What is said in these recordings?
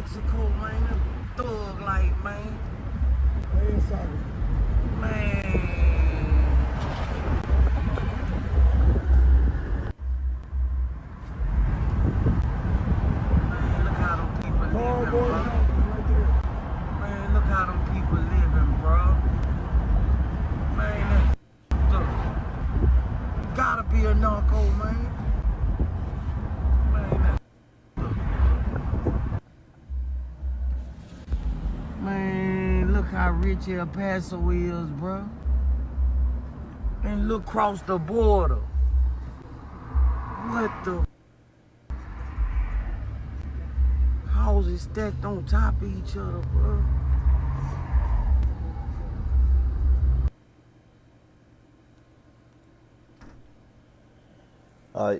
Mexico, man. Thug life, man. Man. Man, look how them people living, bro. Man, look how them people living, bro. Man, look. You gotta be a narco, man. Man, look how rich El Paso is, bro. And look across the border. What the? Houses stacked on top of each other, bro.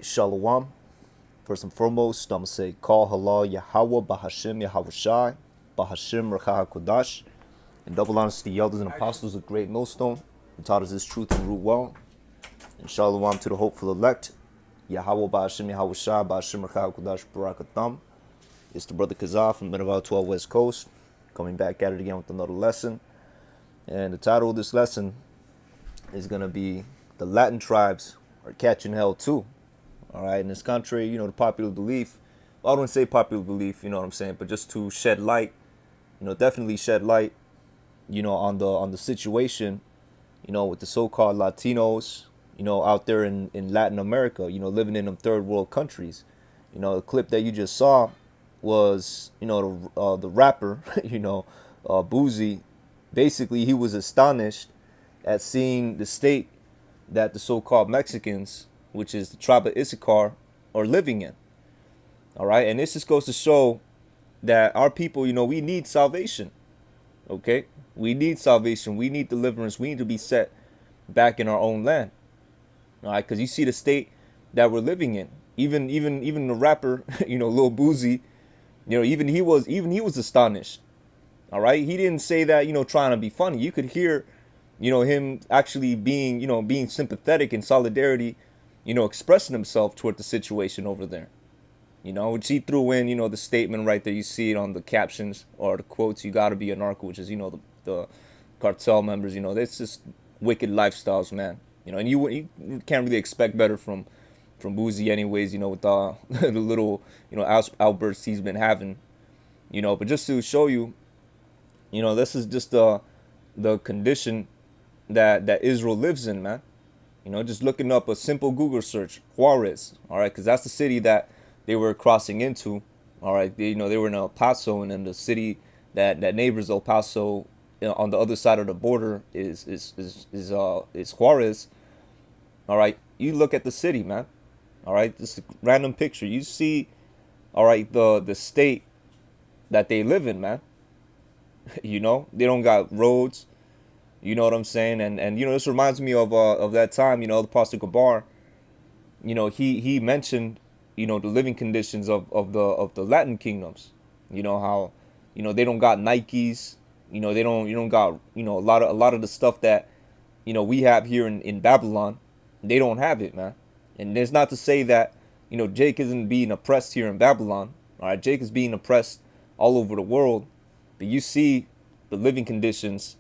Shalom. First and foremost, I'm going to say, Call Halal Yahweh, Bahashim Yahawashi, Bahashim Rakha HaKodash. In double honors to the elders and apostles of Great Millstone, who taught us this truth and root well. And Shalom to the hopeful elect, Yahweh, Bahashim Yahawashi, Bahashim Rakha HaKodash, Barakatam. It's the brother Kazah from Minerval 12 West Coast, coming back at it again with another lesson. And the title of this lesson is going to be The Latin Tribes Are Catching Hell Too. All right, and it's contrary, to popular belief. Well, I don't say popular belief, you know what I'm saying, but just to shed light, definitely shed light, on the situation, with the so-called Latinos, out there in Latin America, living in them third world countries. The clip that you just saw was, the rapper, Boosie. Basically, he was astonished at seeing the state that the so-called Mexicans, which is the tribe of Issachar, are living in. All right, and this just goes to show that our people, we need salvation. Okay, we need salvation. We need deliverance. We need to be set back in our own land. All right, because you see the state that we're living in. Even the rapper, Lil Boosie, even he was astonished. All right, he didn't say that, trying to be funny. You could hear, him actually being sympathetic in solidarity, expressing himself toward the situation over there. Which he threw in, the statement right there. You see it on the captions or the quotes. You got to be a narco, which is, the cartel members. That's just wicked lifestyles, man. And you can't really expect better from Boosie, anyways. With the little, outbursts he's been having. But just to show you, this is just the condition that Israel lives in, man. Just looking up a simple Google search, Juarez, all right, because that's the city that they were crossing into, all right. They were in El Paso, and then the city that neighbors El Paso, on the other side of the border is Juarez, all right. You look at the city, man, all right. Just a random picture. You see, all right, the state that they live in, man. They don't got roads. You know what I'm saying? And this reminds me of that time, the Pastor Gabar, he mentioned, the living conditions of the Latin kingdoms. How, they don't got Nikes, they don't you don't got, a lot of the stuff that, we have here in Babylon. They don't have it, man. And it's not to say that, Jake isn't being oppressed here in Babylon. All right, Jake is being oppressed all over the world. But you see the living conditions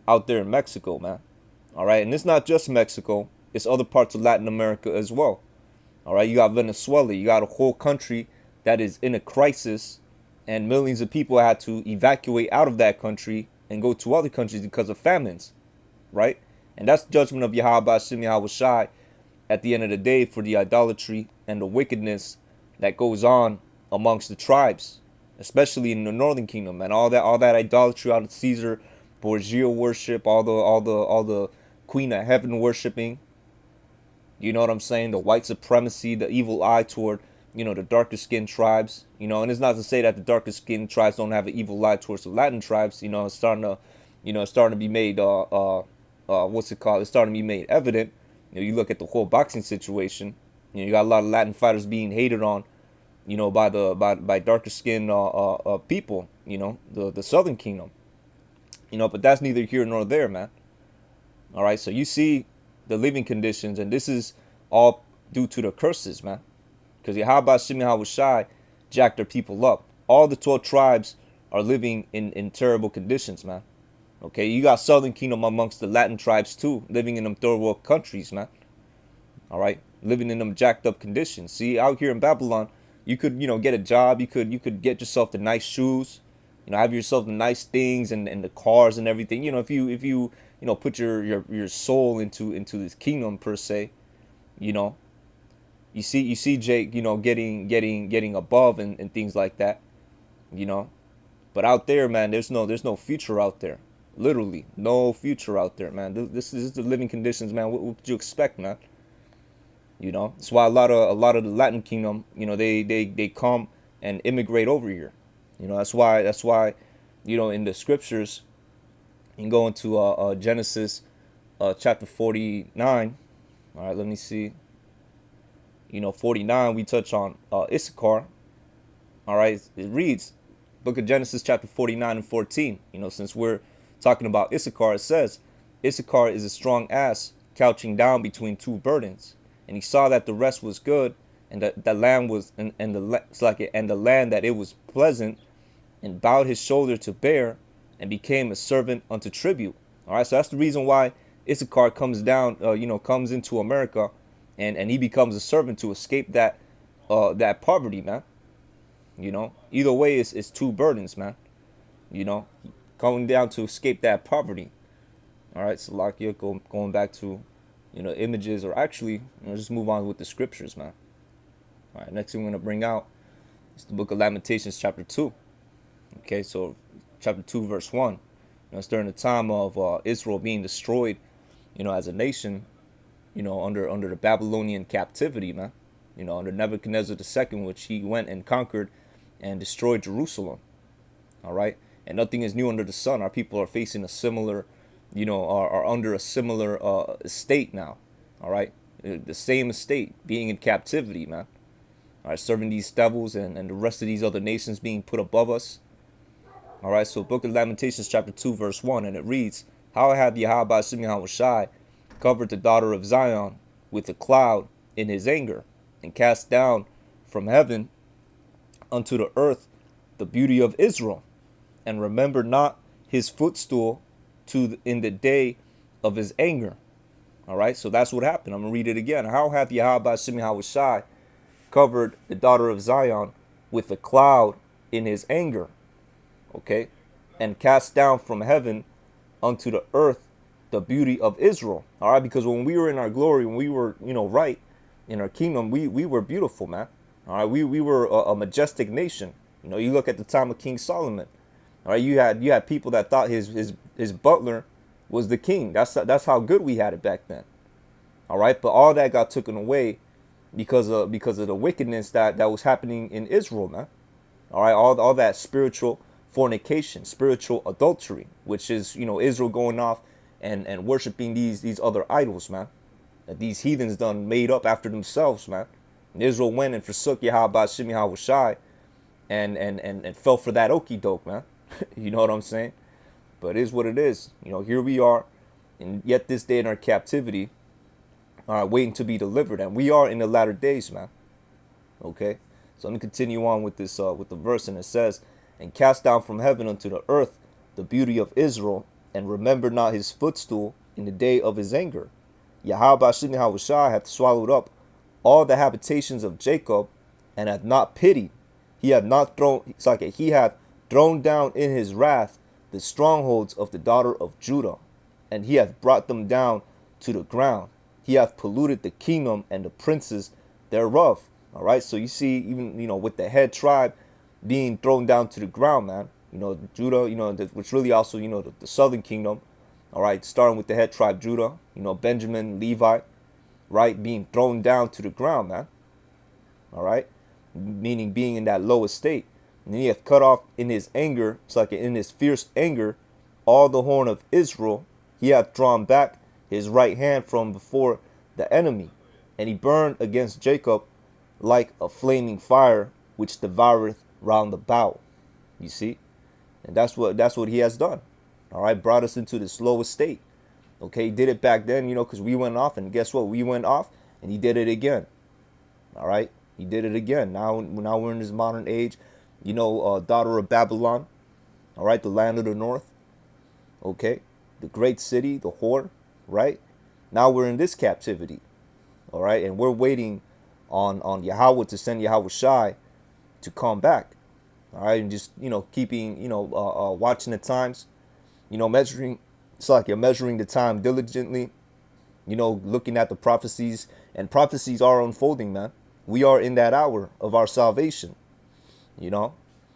out there in Mexico, man. All right, and it's not just Mexico, it's other parts of Latin America as well. All right, you got Venezuela, you got a whole country that is in a crisis, and millions of people had to evacuate out of that country and go to other countries because of famines, right? And that's the judgment of Yahweh Shem Yahweh Shai at the end of the day for the idolatry and the wickedness that goes on amongst the tribes, especially in the northern kingdom, and all that idolatry out of Caesar Borgia worship, all the Queen of Heaven worshiping. You know what I'm saying? The white supremacy, the evil eye toward, the darker skinned tribes. And it's not to say that the darker skinned tribes don't have an evil eye towards the Latin tribes. It's starting to be made what's it called? It's starting to be made evident. You look at the whole boxing situation. You got a lot of Latin fighters being hated on, by darker skinned people. The Southern Kingdom. But that's neither here nor there, man. All right, so you see the living conditions, and this is all due to the curses, man. Because Yahweh Shem Yahweh Shai jacked their people up. all the 12 tribes are living in terrible conditions, man. Okay, you got Southern Kingdom amongst the Latin tribes too, living in them third world countries, man. All right, living in them jacked up conditions. See, out here in Babylon, you could, get a job. You could get yourself the nice shoes, have yourself the nice things and the cars and everything. If you put your soul into this kingdom per se, you know, you see Jake, getting above and things like that, you know. But out there, man, there's no future out there. Literally, no future out there, man. This is the living conditions, man. What could you expect, man? That's why a lot of the Latin kingdom, they come and immigrate over here. That's why, in the scriptures, you can go into Genesis chapter 49. All right, let me see. 49, we touch on Issachar. All right, it reads, Book of Genesis chapter 49 and 14. Since we're talking about Issachar, it says, Issachar is a strong ass couching down between two burdens. And he saw that the rest was good, and that the land was and the land that it was pleasant, and bowed his shoulder to bear, and became a servant unto tribute. All right, so that's the reason why Issachar comes down, comes into America, and he becomes a servant to escape that poverty, man. Either way, it's two burdens, man. Coming down to escape that poverty. All right, so Lakia, going back to images, or actually, just move on with the scriptures, man. All right, next thing we're going to bring out is the book of Lamentations, chapter 2. Okay, so chapter 2, verse 1. It's during the time of Israel being destroyed, as a nation, under the Babylonian captivity, man. Under Nebuchadnezzar II, which he went and conquered and destroyed Jerusalem. All right, and nothing is new under the sun. Our people are facing a similar are under a similar estate now. All right, the same estate, being in captivity, man. All right, serving these devils and the rest of these other nations being put above us. All right, so Book of Lamentations chapter 2 verse 1, and it reads, How hath Yahweh Shai covered the daughter of Zion with a cloud in his anger, and cast down from heaven unto the earth the beauty of Israel, and remember not his footstool in the day of his anger. All right, so that's what happened. I'm gonna read it again. How hath Yahweh Shai covered the daughter of Zion with a cloud in his anger, okay, and cast down from heaven unto the earth the beauty of Israel. All right, because when we were in our glory, when we were right in our kingdom, we were beautiful, man. All right, we were a majestic nation. You look at the time of King Solomon. All right, you had people that thought his butler was the king. That's how good we had it back then. All right, but all that got taken away because of the wickedness that was happening in Israel, man. All right, all that spiritual fornication, spiritual adultery, which is Israel going off and worshiping these other idols, man. That these heathens done made up after themselves, man. And Israel went and forsook Yahweh Shai and fell for that okie doke, man. You know what I'm saying? But it is what it is. Here we are, and yet this day in our captivity, waiting to be delivered, and we are in the latter days, man. Okay, so let me continue on with this, with the verse, and it says, "And cast down from heaven unto the earth the beauty of Israel, and remember not his footstool in the day of his anger. Yahweh Shai hath swallowed up all the habitations of Jacob, and hath not pitied. He hath not thrown. He hath thrown down in his wrath the strongholds of the daughter of Judah, and he hath brought them down to the ground. He hath polluted the kingdom and the princes thereof." All right, so you see, even with the head tribe being thrown down to the ground, man. Judah, which really also the southern kingdom. All right, starting with the head tribe Judah, Benjamin, Levi, right, being thrown down to the ground, man. All right, meaning being in that low estate. And he hath cut off in his anger, in his fierce anger, all the horn of Israel. He hath drawn back his right hand from before the enemy, and he burned against Jacob like a flaming fire, which devoureth round about. You see, and that's what he has done. All right, brought us into this low estate. Okay, he did it back then, because we went off, and guess what? We went off, and he did it again. All right, he did it again. Now we're in this modern age. daughter of Babylon, all right, the land of the north, okay, the great city, the whore, right? Now we're in this captivity, all right, and we're waiting on Yahweh to send Yahweh Shai to come back, all right, and just keeping watching the times, measuring. It's like you're measuring the time diligently, looking at the prophecies, and prophecies are unfolding, man. We are in that hour of our salvation, you know,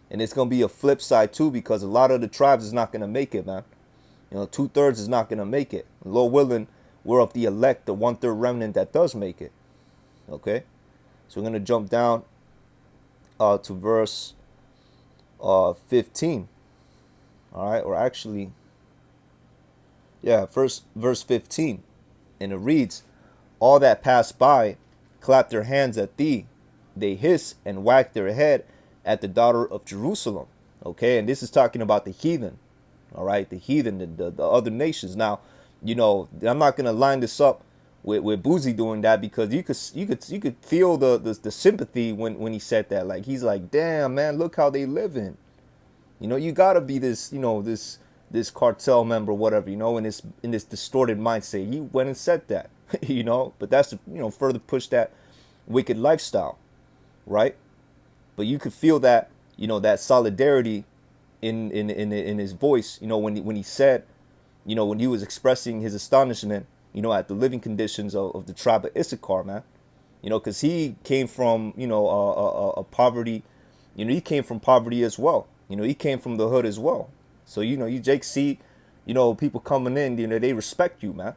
and it's gonna be a flip side too, because a lot of the tribes is not gonna make it, man. 2/3 is not gonna make it. Lord willing, we're of the elect, the 1/3 remnant that does make it. Okay, so we're gonna jump down to verse 15. All right, or actually, yeah, first verse 15, and it reads, "All that pass by clap their hands at thee; they hiss and wag their head at the daughter of Jerusalem." Okay, and this is talking about the heathen. All right, the heathen, the other nations. Now, I'm not gonna line this up with Boosie doing that, because you could feel the sympathy when he said that. Like, he's like, damn man, look how they living. You gotta be this cartel member, whatever, in this distorted mindset. He went and said that, but that's to further push that wicked lifestyle, right? But you could feel that, that solidarity in his voice, when he said, when he was expressing his astonishment, at the living conditions of the tribe of Issachar, man. Because he came from, a poverty, he came from poverty as well. He came from the hood as well. So, you Jake see, people coming in, they respect you, man.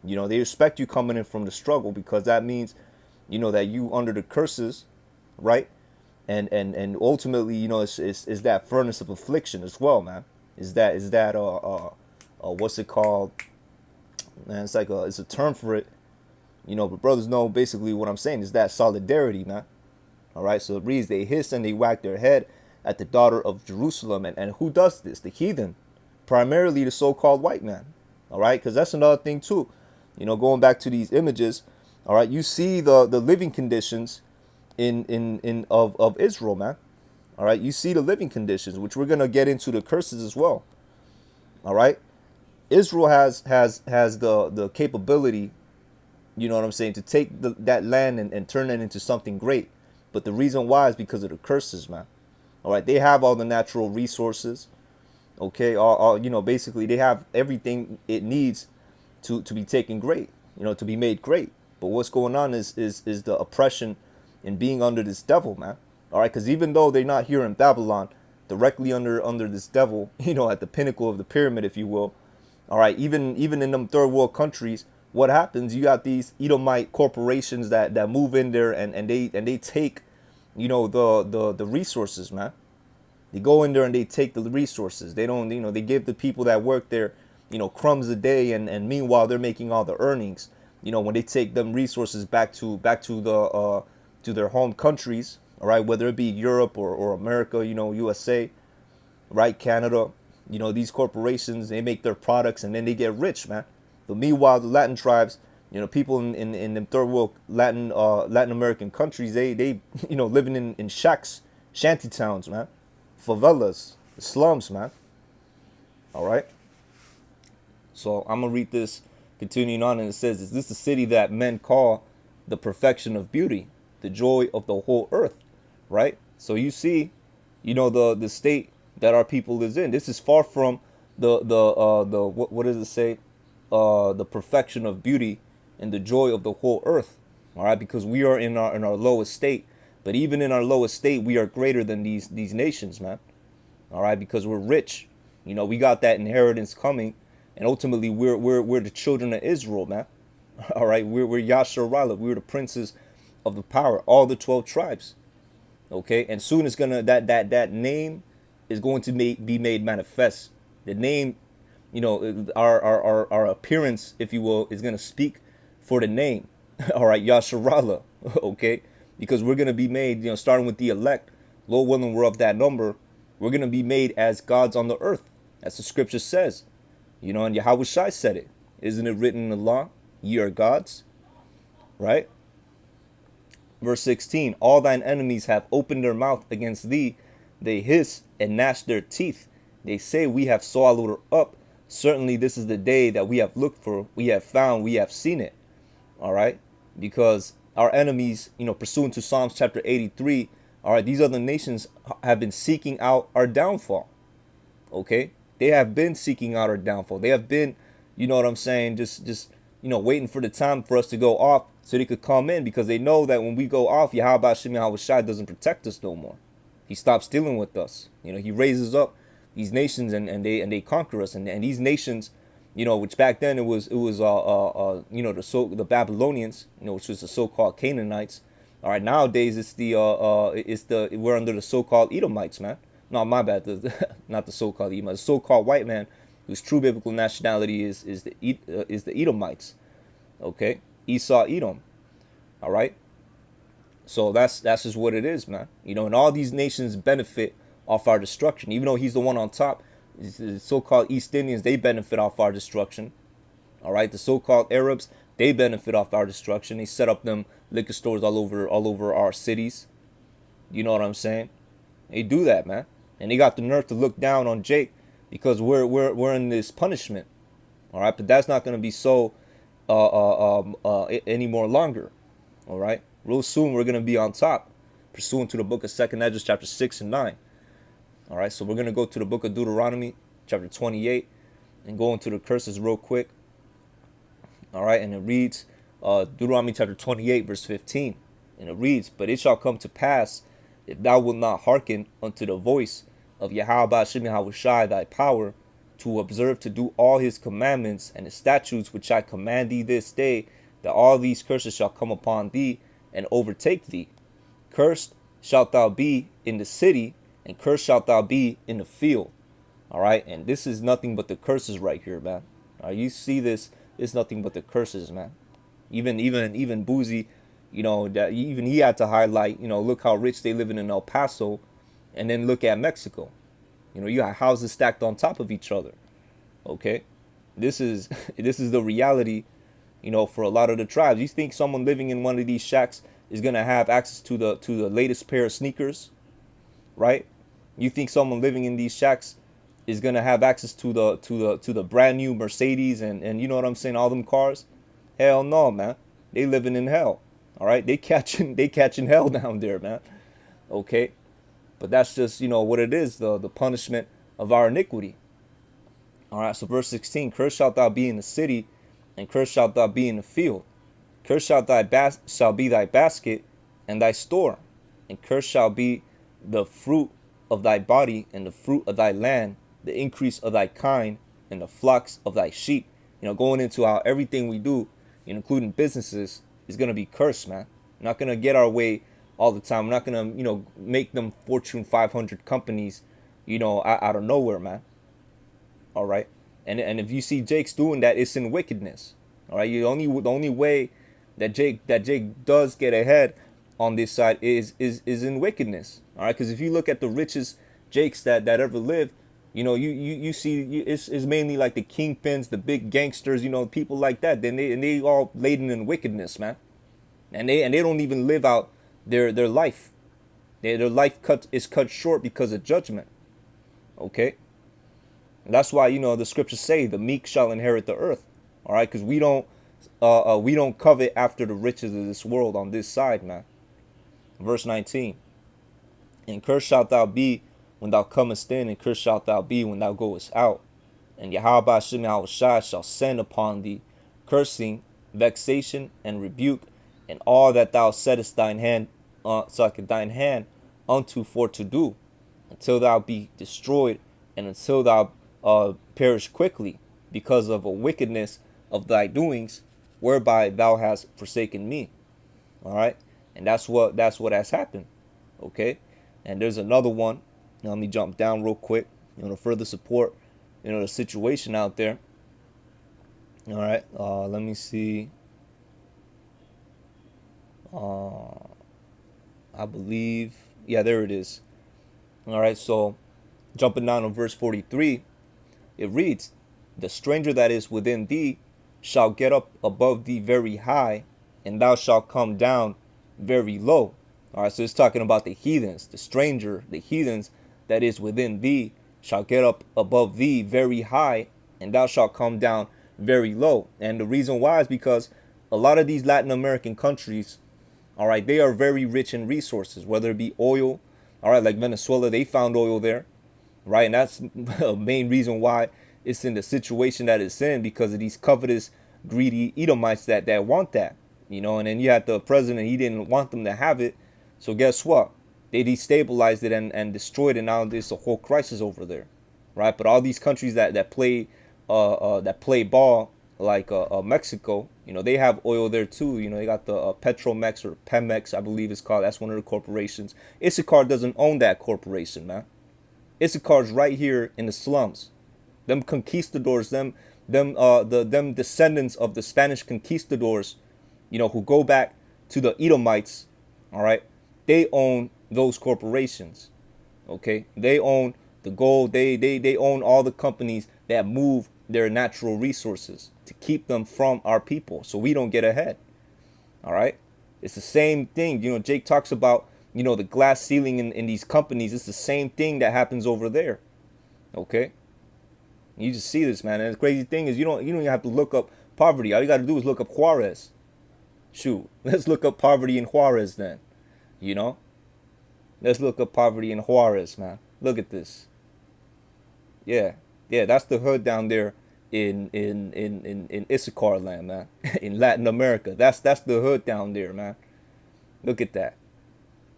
They respect you coming in from the struggle, because that means, that you under the curses, right? And ultimately, it's that furnace of affliction as well, man. Is that what's it called? Man, it's a term for it, but brothers know basically what I'm saying is that solidarity, man. All right, so it reads, they hiss and they whack their head at the daughter of Jerusalem. And who does this? The heathen, primarily the so-called white man. All right, because that's another thing too. Going back to these images, all right, you see the living conditions of Israel, man. All right, you see the living conditions, which we're gonna get into the curses as well. All right, Israel has the capability, you know what I'm saying, to take that land and turn it into something great. But the reason why is because of the curses, man. All right, they have all the natural resources. Okay, all basically they have everything it needs to be taken great, to be made great. But what's going on is the oppression and being under this devil, man. All right, because even though they're not here in Babylon, directly under this devil, at the pinnacle of the pyramid, if you will. All right, even in them third world countries, what happens? You got these Edomite corporations that move in there and they take, the resources, man. They go in there and they take the resources. They don't, they give the people that work there, crumbs a day, and meanwhile they're making all the earnings. When they take them resources back to to their home countries, all right, whether it be Europe or America, USA, right, Canada, these corporations, they make their products and then they get rich, man. But meanwhile, the Latin tribes, people in the third world Latin American countries, they living in shacks, shanty towns, man, favelas, slums, man. All right. So I'm gonna read this, continuing on, and it says, "Is this the city that men call the perfection of beauty, the joy of the whole earth?" Right. So you see, the state that our people is in. This is far from the what does it say? The perfection of beauty and the joy of the whole earth. All right, because we are in our lowest state. But even in our lowest state, we are greater than these nations, man. All right, because we're rich. We got that inheritance coming, and ultimately we're the children of Israel, man. All right, we're Yasharala. We're the princes of the power, all the 12 tribes. Okay, and soon it's gonna that name is going to be made manifest. The name, our appearance, if you will, is gonna speak for the name. All right, Yasharala. Okay, because we're gonna be made, starting with the elect. Lord willing, we're of that number. We're gonna be made as gods on the earth, as the scripture says. And Yahweh Shai said it. Isn't it written in the law? Ye are gods, right? Verse 16, all thine enemies have opened their mouth against thee. They hiss and gnash their teeth. They say, we have swallowed her up. Certainly this is the day that we have looked for. We have found, we have seen it. All right? Because our enemies, pursuant to Psalms chapter 83, all right, these other nations have been seeking out our downfall. Okay? They have been seeking out our downfall. They have been, you know what I'm saying, just waiting for the time for us to go off so they could come in, because they know that when we go off, Yahweh Shem Yahweh Shai doesn't protect us no more. He stops dealing with us. He raises up these nations and they conquer us. And these nations, which back then it was the Babylonians, which was the so-called Canaanites. All right, nowadays we're under the so-called Edomites, man. No, my bad. Not the so-called Edomites. The so-called white man, whose true biblical nationality is the Edomites. Okay, Esau, Edom. All right. So that's just what it is, man. And all these nations benefit off our destruction. Even though he's the one on top, the so-called East Indians, they benefit off our destruction. All right, the so-called Arabs, they benefit off our destruction. They set up them liquor stores all over our cities. You know what I'm saying? They do that, man. And they got the nerve to look down on Jake because we're in this punishment. All right, but that's not going to be so any more longer. All right, real soon we're going to be on top, pursuant to the book of 2nd Ezra chapter 6 and 9. All right, so we're going to go to the book of Deuteronomy chapter 28 and go into the curses real quick. All right, and it reads Deuteronomy chapter 28 verse 15, and it reads, but it shall come to pass, if thou wilt not hearken unto the voice of Yahweh Shem Yahweh Shai thy power, to observe to do all his commandments and his statutes which I command thee this day, that all these curses shall come upon thee and overtake thee. Cursed shalt thou be in the city, and cursed shalt thou be in the field. All right, and this is nothing but the curses right here, man. All right, you see this? It's nothing but the curses, man. Even Boosie, that even he had to highlight, look how rich they living in El Paso, and then look at Mexico. You got houses stacked on top of each other. Okay, this is the reality, for a lot of the tribes. You think someone living in one of these shacks is gonna have access to the latest pair of sneakers, right? You think someone living in these shacks is gonna have access to the brand new Mercedes and you know what I'm saying, all them cars? Hell no, man. They living in hell. All right, they catching hell down there, man. Okay, but that's just what it is, the punishment of our iniquity. All right, so verse 16: cursed shalt thou be in the city, and cursed shalt thou be in the field. Cursed shall be thy basket and thy store, and cursed shall be the fruit of thy body and the fruit of thy land, the increase of thy kind and the flocks of thy sheep. Going into how everything we do, including businesses, is going to be cursed, man. We're not going to get our way all the time. We're not going to, make them Fortune 500 companies, out of nowhere, man. All right. And if you see Jake's doing that, it's in wickedness. All right. The only way that Jake does get ahead on this side is in wickedness. All right. Because if you look at the richest Jakes that ever lived, you see it's mainly like the kingpins, the big gangsters, people like that. Then they all laden in wickedness, man. And they don't even live out their life. Their life is cut short because of judgment. Okay. And that's why the scriptures say the meek shall inherit the earth. All right, because we don't covet after the riches of this world on this side, man. Verse 19. And cursed shalt thou be when thou comest in, and cursed shalt thou be when thou goest out. And Yahweh Shem Yahweh Shai shall send upon thee cursing, vexation, and rebuke, and all that thou settest thine hand unto for to do, until thou be destroyed, and until thou perish quickly, because of a wickedness of thy doings, whereby thou hast forsaken me. All right, and that's what has happened. Okay, and there's another one. Now, let me jump down real quick, to further support, the situation out there. All right, let me see. I believe, yeah, there it is. All right, so jumping down to verse 43, it reads, the stranger that is within thee shall get up above thee very high, and thou shalt come down very low. All right, so it's talking about the heathens, the stranger, the heathens that is within thee shall get up above thee very high, and thou shalt come down very low. And the reason why is because a lot of these Latin American countries, all right, they are very rich in resources, whether it be oil, all right, like Venezuela, they found oil there, right? And that's a main reason why it's in the situation that it's in, because of these covetous, greedy Edomites that want that, you know. And then you had the president, he didn't want them to have it. So guess what? They destabilized it and destroyed it. Now there's a whole crisis over there, right? But all these countries that play ball, like Mexico, you know, they have oil there too. You know, they got the Petromex or Pemex, I believe it's called. That's one of the corporations. Issachar doesn't own that corporation, man. Issachar's right here in the slums. Them conquistadors, them descendants of the Spanish conquistadors, you know, who go back to the Edomites, all right, they own those corporations. Okay, they own the gold. They own all the companies that move their natural resources to keep them from our people, so we don't get ahead. All right, it's the same thing. You know, Jake talks about, you know, the glass ceiling in these companies. It's the same thing that happens over there. Okay, you just see this, man. And the crazy thing is, you don't even have to look up poverty. All you got to do is look up Juarez. Shoot, let's look up poverty in Juarez then. You know, let's look up poverty in Juarez, man. Look at this. Yeah, that's the hood down there in Issachar land, man. In Latin America, that's the hood down there, man. Look at that.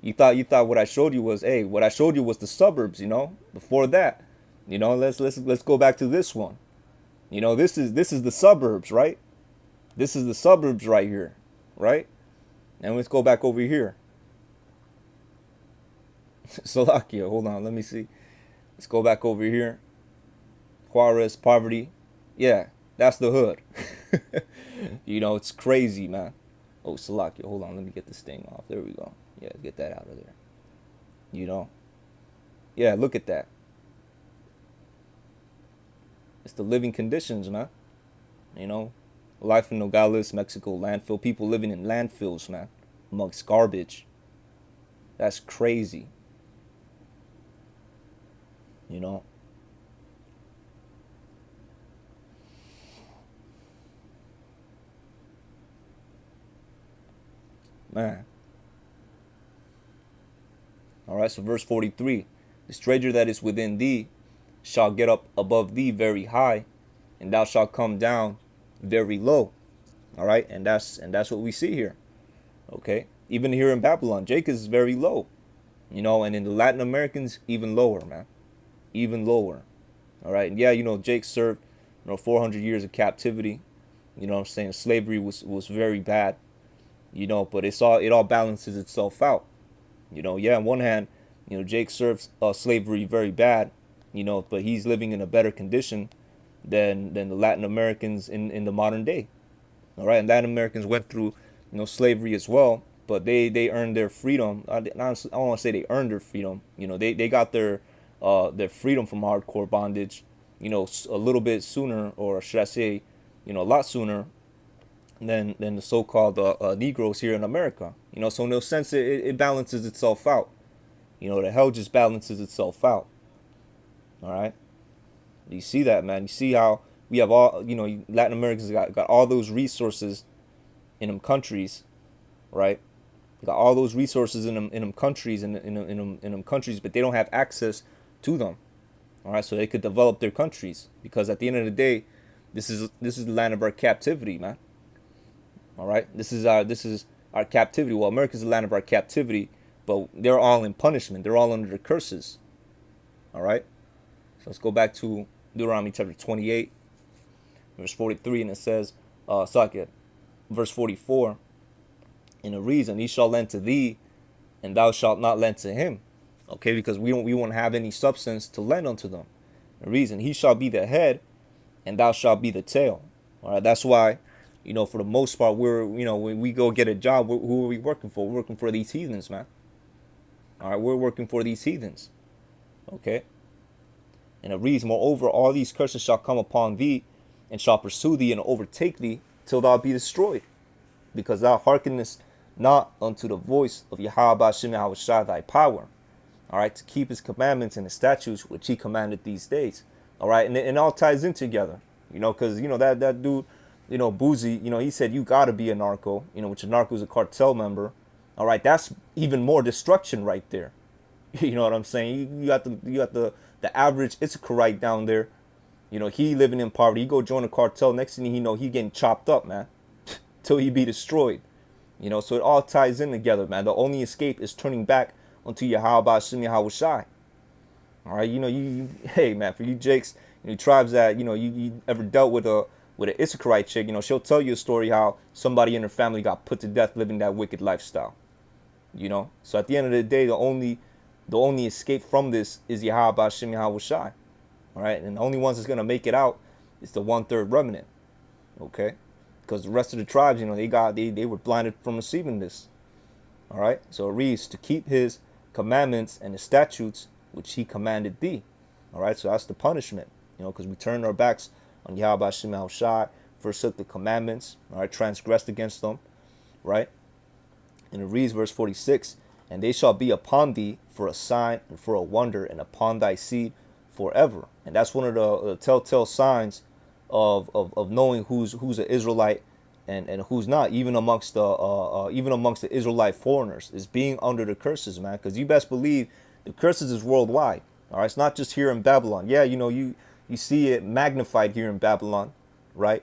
You thought what I showed you was, hey, what I showed you was the suburbs, you know. Before that, you know, let's go back to this one. You know, this is the suburbs, right? This is the suburbs right here, right? And let's go back over here. Slovakia, hold on, let me see. Let's go back over here. Juarez, poverty. Yeah, that's the hood. You know, it's crazy, man. Oh, Slovakia, hold on, let me get this thing off. There we go. Yeah, get that out of there. You know? Yeah, look at that. It's the living conditions, man. You know? Life in Nogales, Mexico, landfill. People living in landfills, man. Amongst garbage. That's crazy. You know? Man. All right, so verse 43. The stranger that is within thee shall get up above thee very high, and thou shalt come down very low. All right, and that's what we see here. Okay, even here in Babylon, Jacob is very low, you know, and in the Latin Americans, even lower, man, even lower. All right, and yeah, you know, Jake served, you know, 400 years of captivity. You know what I'm saying? Slavery was very bad, you know, but it all balances itself out. You know, yeah, on one hand, you know, Jake serves slavery very bad, you know, but he's living in a better condition than the Latin Americans in the modern day. All right, and Latin Americans went through, you know, slavery as well, but they earned their freedom. I don't want to say they earned their freedom. You know, they got their freedom from hardcore bondage, you know, a little bit sooner, or should I say, you know, a lot sooner than the so-called Negroes here in America. You know, so in no sense it balances itself out. You know, the hell just balances itself out. All right, you see that, man. You see how we have all, you know, Latin Americans got all those resources in them countries, right? They got all those resources in them countries, in them countries, but they don't have access to them. All right, so they could develop their countries, because at the end of the day, this is the land of our captivity, man. All right, this is our captivity. Well, America's the land of our captivity, but they're all in punishment. They're all under the curses. All right, so let's go back to Deuteronomy chapter 28, verse 43, and it says, verse 44, in a reason, he shall lend to thee, and thou shalt not lend to him. Okay, because we won't have any substance to lend unto them. A reason, he shall be the head, and thou shalt be the tail. All right, that's why, you know, for the most part, when we go get a job, who are we working for? We're working for these heathens, man. All right, we're working for these heathens. Okay. And it reads, moreover, all these curses shall come upon thee, and shall pursue thee and overtake thee, till thou be destroyed, because thou hearkenest not unto the voice of Yahweh Ba'ashem Yahushua thy power, all right, to keep his commandments and his statutes, which he commanded these days. All right, and it all ties in together, because, that dude, Boosie, he said, you got to be a narco, which a narco is a cartel member. All right, that's even more destruction right there. You know what I'm saying? You got the average Issacharite down there, he living in poverty. He go join a cartel. Next thing you know, he getting chopped up, man, till he be destroyed. So it all ties in together, man. The only escape is turning back unto Yahweh Shem Yahushai. All right, hey, man, for you Jakes, tribes that you ever dealt with an Issacharite chick, she'll tell you a story how somebody in her family got put to death living that wicked lifestyle. So at the end of the day, the only escape from this is Yahweh Shem Yahushai. All right, and the only ones that's gonna make it out is the 1/3 remnant. Okay, because the rest of the tribes, they were blinded from receiving this. All right, so it reads to keep his commandments and his statutes which he commanded thee. All right, so that's the punishment, because we turned our backs on Yahweh Shem Yahushai, forsook the commandments, all right, transgressed against them, right? And it reads verse 46, and they shall be upon thee for a sign and for a wonder, and upon thy seed forever. And that's one of the telltale signs of knowing who's an Israelite and who's not, even amongst the Israelite foreigners, is being under the curses, man. Because you best believe the curses is worldwide. All right, it's not just here in Babylon. Yeah, you see it magnified here in Babylon, right?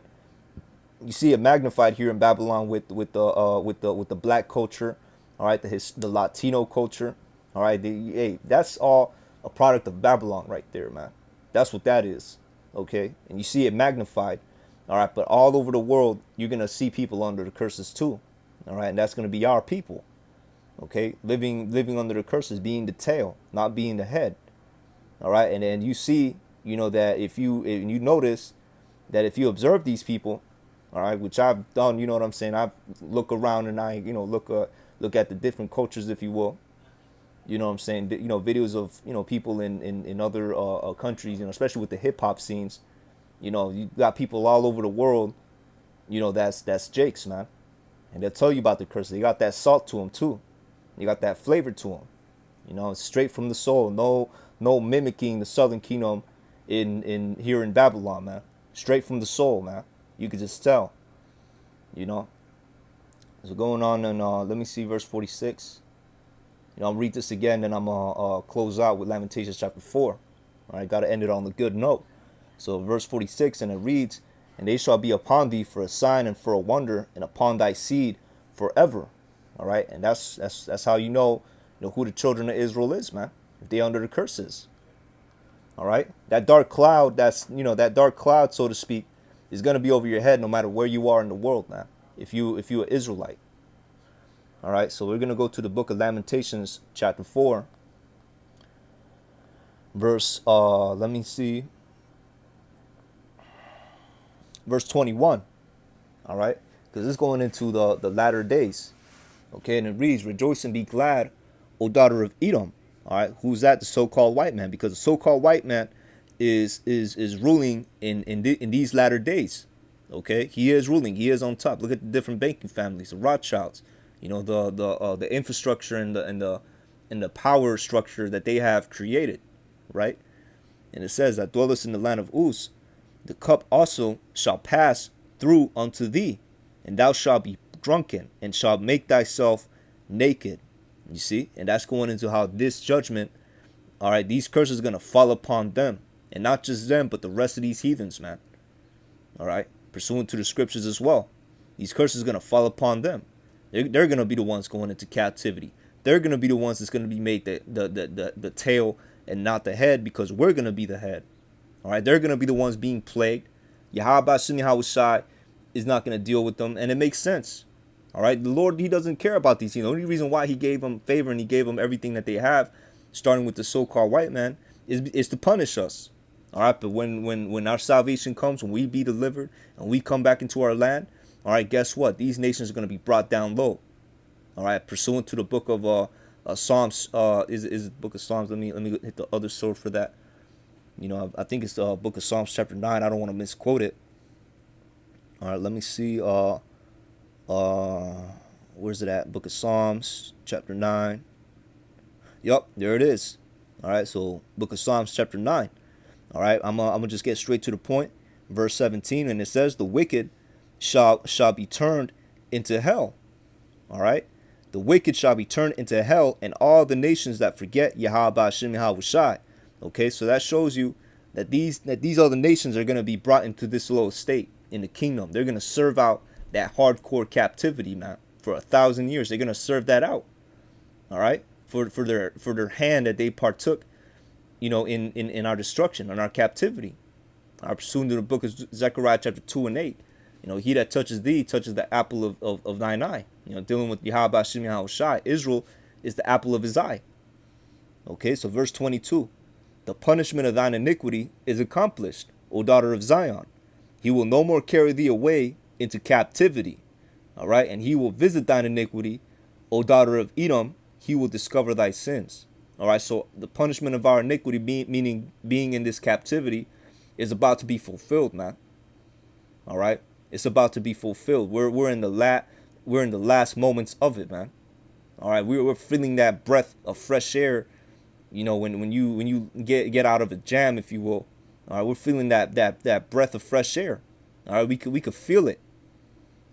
You see it magnified here in Babylon with the black culture, all right, the Latino culture, all right. Hey, that's all a product of Babylon right there, man. That's what that is, okay. And you see it magnified, all right. But all over the world, you're gonna see people under the curses too, all right. And that's gonna be our people, okay, living under the curses, being the tail, not being the head, all right. And then you see, that if you notice that if you observe these people, all right, which I've done, you know what I'm saying, I look around and I look at the different cultures, if you will, you know what I'm saying, videos of people in other countries, especially with the hip hop scenes, you got people all over the world, that's Jakes, man. And they'll tell you about the curses. They got that salt to them too. You got that flavor to them. It's straight from the soul. No mimicking the Southern Kingdom in here in Babylon, man. Straight from the soul, man. You could just tell. So going on, and let me see verse 46. I'll read this again, and I'm gonna close out with Lamentations chapter 4. All right, gotta end it on a good note. So verse 46, and it reads, and they shall be upon thee for a sign and for a wonder, and upon thy seed forever. All right, and that's how you know who the children of Israel is, man. If they under the curses. All right, that dark cloud, that dark cloud, so to speak, is gonna be over your head no matter where you are in the world, man. If you're an Israelite. All right, so we're gonna go to the book of Lamentations, chapter 4, verse let me see, verse 21. All right, because it's going into the latter days. Okay, and it reads, rejoice and be glad, O daughter of Edom. All right, who's that? The so-called white man, because the so-called white man is ruling in these latter days. Okay, he is ruling. He is on top. Look at the different banking families, the Rothschilds. The infrastructure and the power structure that they have created, right? And it says that dwellest in the land of Uz, the cup also shall pass through unto thee, and thou shalt be drunken, and shalt make thyself naked. You see, and that's going into how this judgment, all right, these curses are gonna fall upon them, and not just them, but the rest of these heathens, man. All right, pursuant to the scriptures as well, these curses are gonna fall upon them. They're gonna be the ones going into captivity. They're gonna be the ones that's gonna be made the tail and not the head, because we're gonna be the head. All right, they're gonna be the ones being plagued. Yahweh Shem Yahushai is not gonna deal with them, and it makes sense. All right, the Lord, he doesn't care about these things. The only reason why he gave them favor and he gave them everything that they have, starting with the so-called white man, is to punish us. All right, but when our salvation comes, when we be delivered and we come back into our land, all right, guess what? These nations are going to be brought down low. All right, pursuant to the book of Psalms, is the book of Psalms. Let me hit the other sword for that. I think it's the book of Psalms chapter 9. I don't want to misquote it. All right, let me see. Where's it at? Book of Psalms chapter 9. Yup, there it is. All right, so Book of Psalms, chapter 9. All right, I'm gonna just get straight to the point. Verse 17, and it says, the wicked shall be turned into hell. All right, the wicked shall be turned into hell, and all the nations that forget Yahweh Ba'ashim Yahushai. Okay, so that shows you that these other nations are gonna be brought into this low state in the kingdom. They're gonna serve out that hardcore captivity, man, for 1,000 years. They're gonna serve that out. All right, for their hand that they partook, in our destruction, in our captivity. I pursued in the book of Zechariah chapter 2 and 8. He that touches thee touches the apple of thine eye. Dealing with Yahweh Ba'ashim Yahushai. Israel is the apple of his eye. Okay, so verse 22. The punishment of thine iniquity is accomplished, O daughter of Zion. He will no more carry thee away into captivity. All right, and he will visit thine iniquity, O daughter of Edom. He will discover thy sins. All right, so the punishment of our iniquity, meaning being in this captivity, is about to be fulfilled, man. All right, it's about to be fulfilled. We're in the last moments of it, man. All right, we're feeling that breath of fresh air. When you get out of a jam, if you will. All right, we're feeling that breath of fresh air. All right, we could feel it.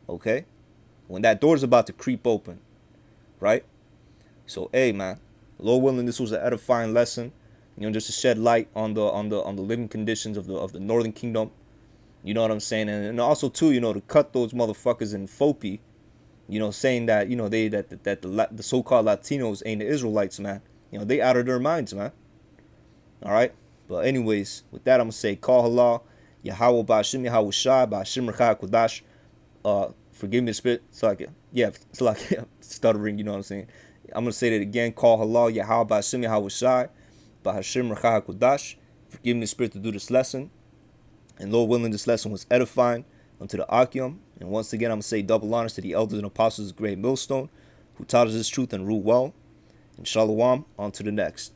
Okay, when that door's about to creep open, right? So, hey, man, Lord willing, this was an edifying lesson. Just to shed light on the living conditions of the Northern Kingdom. You know what I'm saying? And also too, to cut those motherfuckers in Fopi, saying that the so-called Latinos ain't the Israelites, man. They out of their minds, man. All right. But anyways, with that, I'm gonna say, call halal, Yahweh Ba'ashim Yahushai Ba'ashim Rechai Kodash. Forgive me the spirit. It's like stuttering. You know what I'm saying? I'm gonna say that again. Call halal, Yahweh Ba'ashim Yahushai Ba'ashim Rechai Kodash. Forgive me the spirit to do this lesson. And Lord willing, this lesson was edifying unto the Akim. And once again, I'm going to say double honors to the elders and apostles of Great Millstone, who taught us this truth and rule well. And shalom, on to the next.